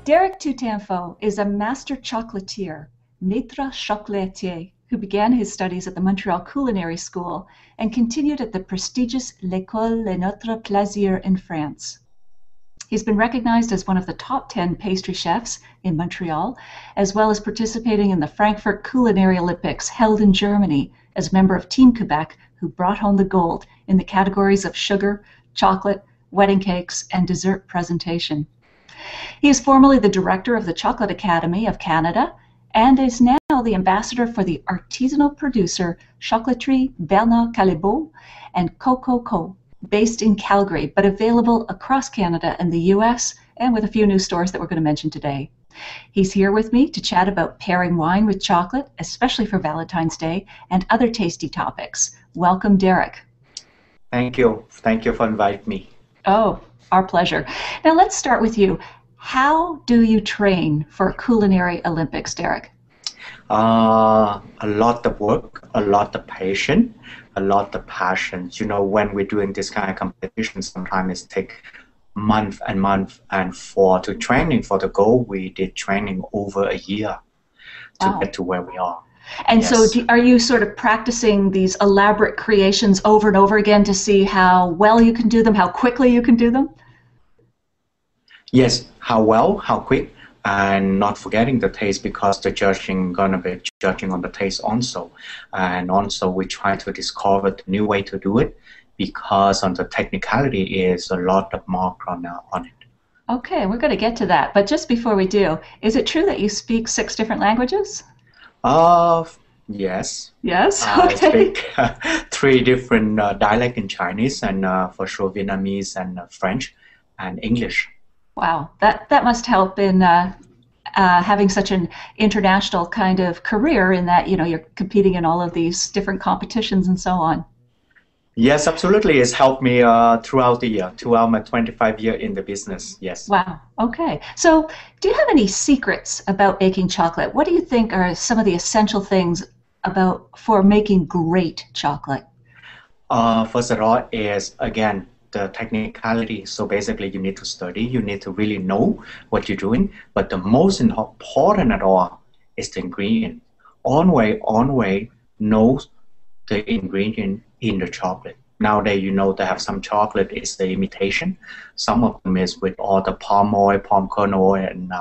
Derek Toutanfo is a master chocolatier, maître chocolatier, who began his studies at the Montreal Culinary School and continued at the prestigious L'École Le Notre Plaisir in France. He's been recognized as one of the top 10 pastry chefs in Montreal, as well as participating in the Frankfurt Culinary Olympics held in Germany as member of Team Quebec, who brought home the gold in the categories of sugar, chocolate, wedding cakes, and dessert presentation. He is formerly the director of the Chocolate Academy of Canada and is now the ambassador for the artisanal producer Chocolaterie Bernard Callebaut and Coco Co, based in Calgary, but available across Canada and the US, and with a few new stores that we're going to mention today. He's here with me to chat about pairing wine with chocolate, especially for Valentine's Day, and other tasty topics. Welcome, Derek. Thank you. Thank you for inviting me. Oh, our pleasure. Now let's start with you. How do you train for Culinary Olympics, Derek? A lot of work, a lot of patience, a lot of passion. You know, when we're doing this kind of competition, sometimes it takes month, and for the training for the goal, we did training over a year to get to where we are. And yes. So are you sort of practicing these elaborate creations over and over again to see how well you can do them, how quickly you can do them? Yes, how well, how quick, and not forgetting the taste, because the judging gonna be judging on the taste also. And also we try to discover the new way to do it, because on the technicality is a lot of mark on it. Okay, we're going to get to that. But just before we do, is it true that you speak 6 different languages? Yes. Yes? Okay. Okay. I speak 3 different dialects in Chinese, and for sure Vietnamese and French and English. Wow, that must help in having such an international kind of career, in that, you know, you're competing in all of these different competitions and so on. Yes, absolutely. It's helped me throughout the year, throughout my 25 years in the business. Yes. Wow. Okay. So do you have any secrets about baking chocolate? What do you think are some of the essential things for making great chocolate? First of all is, again, the technicality. So basically you need to study, you need to really know what you're doing. But the most important at all is the ingredient. Always know the ingredient in the chocolate. Nowadays, you know, they have some chocolate is the imitation. Some of them is with all the palm oil, palm kernel oil, and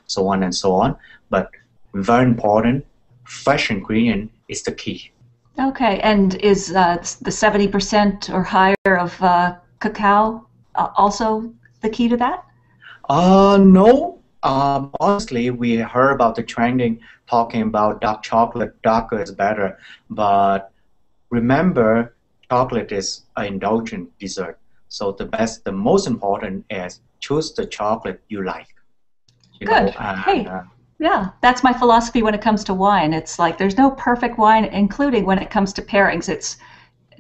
so on and so on. But very important, fresh ingredient is the key. Okay, and is the 70% or higher of cacao also the key to that? No. Honestly, we heard about the trending talking about dark chocolate, darker is better, but remember, chocolate is an indulgent dessert. So the most important is choose the chocolate you like. Good. Hey, yeah, that's my philosophy when it comes to wine. It's like there's no perfect wine, including when it comes to pairings. It's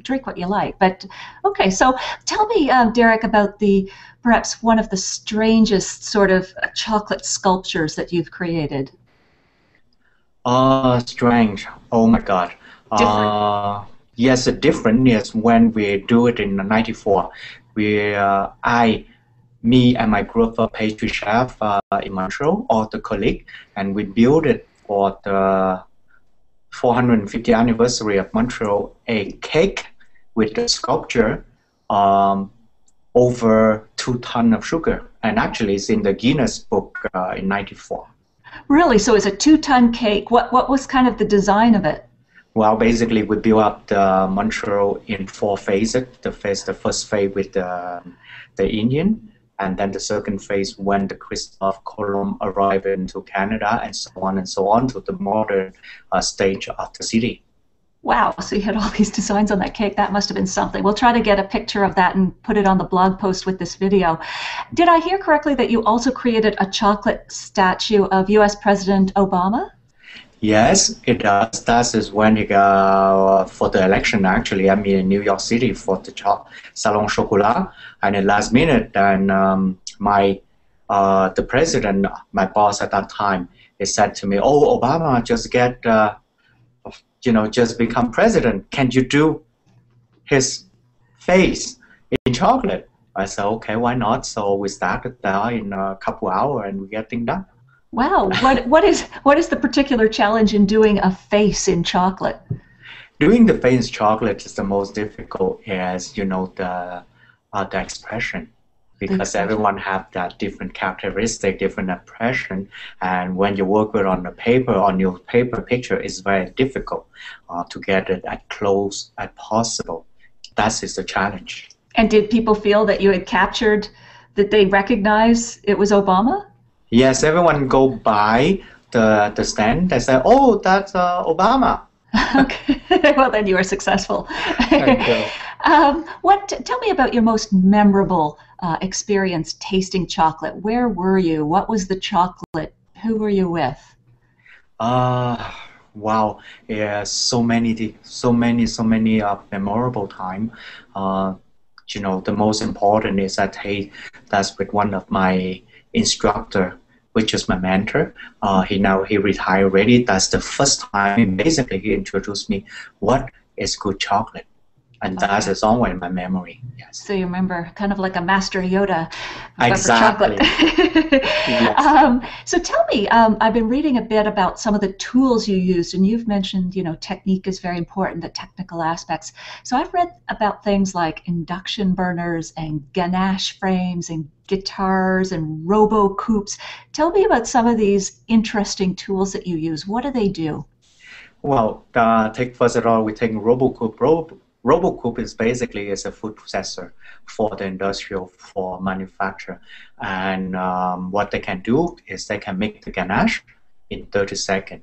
drink what you like. But okay, so tell me, Derek, about perhaps one of the strangest sort of chocolate sculptures that you've created. Strange. Oh my God. Yes, different is when we do it in '94. Me and my group of pastry chef in Montreal, all the colleagues, and we built it for the 450th anniversary of Montreal, a cake with the sculpture over 2 tons of sugar, and actually it's in the Guinness book in '94. Really? So it's a 2-ton cake. What was kind of the design of it? Well, basically, we built up the Montreal in 4 phases. The first phase with the Indian, and then the second phase when the Christophe Colomb arrived into Canada, and so on to the modern stage of the city. Wow, so you had all these designs on that cake. That must have been something. We'll try to get a picture of that and put it on the blog post with this video. Did I hear correctly that you also created a chocolate statue of U.S. President Obama? Yes, it does. That is when he got for the election, actually. I mean, in New York City for the Salon Chocolat. And at last minute, and the president, my boss at that time, he said to me, "Oh, Obama just just become president. Can you do his face in chocolate?" I said, okay, why not? So we started there in a couple hours and we get things done. Wow. What is the particular challenge in doing a face in chocolate? Doing the face chocolate is the most difficult as the expression The because expression. everyone have that different characteristic, different impression, and when you work with on the paper on your paper picture, it's very difficult to get it as close as possible. That is the challenge. And did people feel that you had captured, that they recognize it was Obama? Yes, everyone go by the stand. They say, "Oh, that's Obama." Okay. Well, then you were successful. Thank you. Tell me about your most memorable experience tasting chocolate. Where were you? What was the chocolate? Who were you with? Uh, wow. Yeah, so many memorable time. Uh, the most important is that that's with one of my instructor, which is my mentor. He retired already. That's the first time basically he introduced me what is good chocolate, and that Okay. is always my memory. Yes, So you remember kind of like a Master Yoda, but for chocolate. exactly. Yes. So tell me, I've been reading a bit about some of the tools you used, and you've mentioned, technique is very important, the technical aspects. So I've read about things like induction burners and ganache frames and guitars and robo coupes. Tell me about some of these interesting tools that you use. What do they do? Well, take first of all, we take RoboCoop. RoboCoop is basically is a food processor for the industrial for manufacture, and what they can do is they can make the ganache in 30 seconds.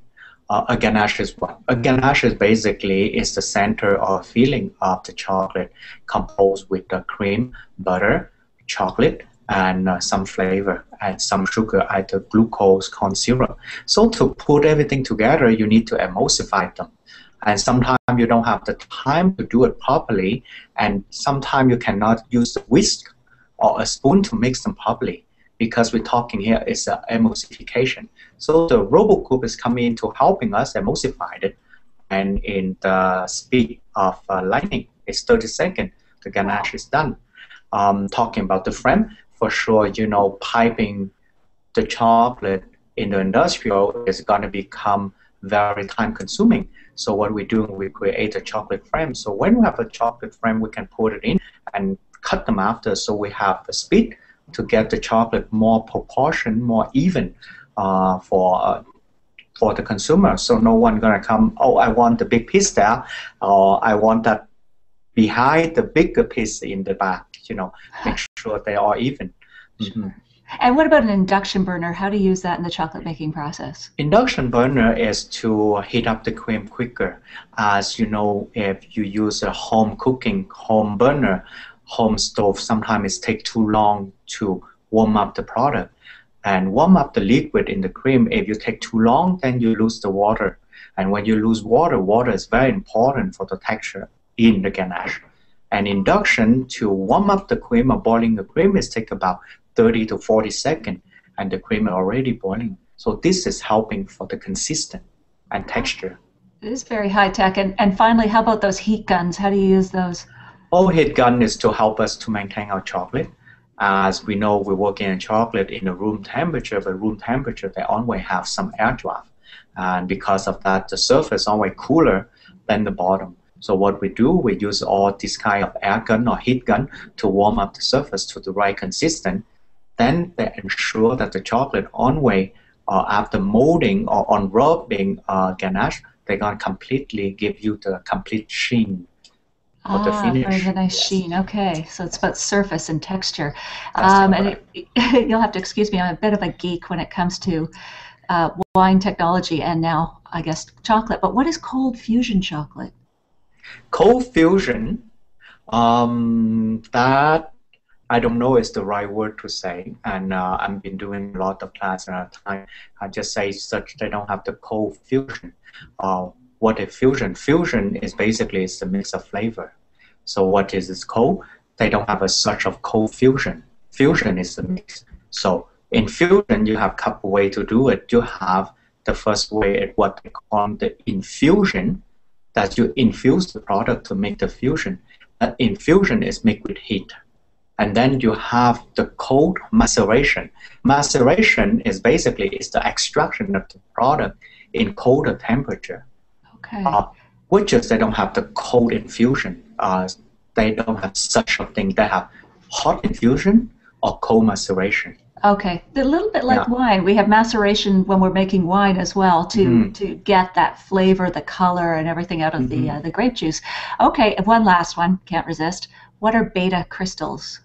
A ganache is what? A ganache is basically is the center or filling of the chocolate, composed with the cream, butter, chocolate, and some flavor and some sugar, either glucose, corn syrup. So to put everything together, you need to emulsify them. And sometimes you don't have the time to do it properly, and sometimes you cannot use the whisk or a spoon to mix them properly because we're talking here is emulsification. So the RoboCube is coming into helping us emulsify it, and in the speed of lightning, it's 30 seconds. The ganache Wow. is done. Talking about the frame, for sure, piping the chocolate in the industrial is going to become very time consuming. So what we do, we create a chocolate frame. So when we have a chocolate frame, we can put it in and cut them after. So we have the speed to get the chocolate more proportion, more even for the consumer. So no one gonna come, oh, I want the big piece there, or I want that behind the bigger piece in the back. Make sure they are even. Mhm. Sure. And what about an induction burner? How do you use that in the chocolate making process? Induction burner is to heat up the cream quicker. As you know, if you use a home cooking, home burner, home stove, sometimes it takes too long to warm up the product. And warm up the liquid in the cream, if you take too long, then you lose the water. And when you lose water, water is very important for the texture in the ganache. And induction to warm up the cream or boiling the cream is take about 30 to 40 seconds, and the cream is already boiling. So this is helping for the consistent and Oh, texture. it is very high tech. And finally, how about those heat guns? How do you use those? Overheat gun is to help us to maintain our chocolate. As we know, we work in chocolate in a room temperature, but room temperature, they always have some air draft. And because of that, the surface always cooler than the bottom. So what we do, we use all this kind of air gun or heat gun to warm up the surface to the right consistent. Then they ensure that the chocolate on way after molding or unrubbing ganache, they're going to completely give you the complete sheen for the Ah, for the finish. nice Yes, sheen. Okay, so it's about surface and texture. that's And correct. you'll have to excuse me, I'm a bit of a geek when it comes to wine technology and now, I guess, chocolate. But what is cold fusion chocolate? Cold fusion, that I don't know is the right word to say, and I've been doing a lot of class at a time. I just say such they don't have the cold fusion. Uh, what is fusion? Fusion is basically it's a mix of flavor. So what is this cold? They don't have a such of cold fusion. Fusion is the mix. So in fusion, you have a couple way to do it. You have the first way at what they call the infusion, that you infuse the product to make the fusion. That infusion is made with heat, And then you have the cold maceration. Maceration is basically is the extraction of the product in colder temperature. Okay. Witches, they don't have the cold infusion. They don't have such a thing. They have hot infusion or cold maceration. Okay, a little bit like Yeah. wine. We have maceration when we're making wine as well to get that flavor, the color, and everything out of the grape juice. Okay, one last one. Can't resist. What are beta crystals?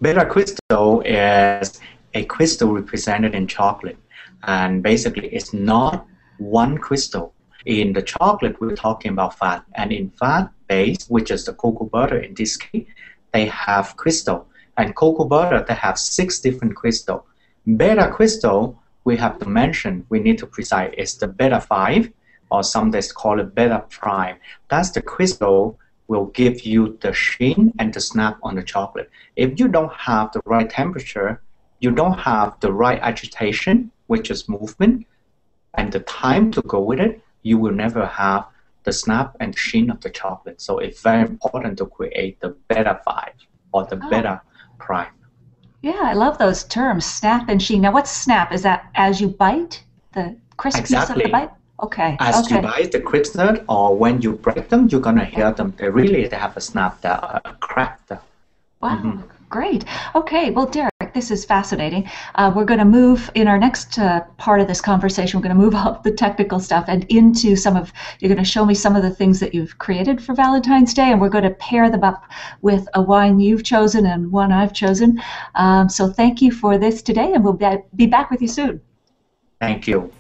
Beta crystal is a crystal represented in chocolate. And basically, it's not one crystal. In the chocolate, we're talking about fat. And in fat base, which is the cocoa butter in this case, they have crystal. And cocoa butter, they have 6 different crystal. Beta crystal, we have to mention, we need to precise, is the beta 5, or some days call it beta prime. That's the crystal will give you the sheen and the snap on the chocolate. If you don't have the right temperature, you don't have the right agitation, which is movement, and the time to go with it, you will never have the snap and sheen of the chocolate. So it's very important to create the beta 5 or the beta prime. Yeah, I love those terms, snap and sheen. Now, what's snap? Is that as you bite, the crispness of the bite? Okay. As you bite the crisp nut, or when you break them, you're gonna hear them. They have a snap, a crack. Wow, great. Okay, well, Derek, this is fascinating. We're going to move in our next part of this conversation. We're going to move off the technical stuff and into you're going to show me some of the things that you've created for Valentine's Day, and we're going to pair them up with a wine you've chosen and one I've chosen. So thank you for this today, and we'll be back with you soon. Thank you.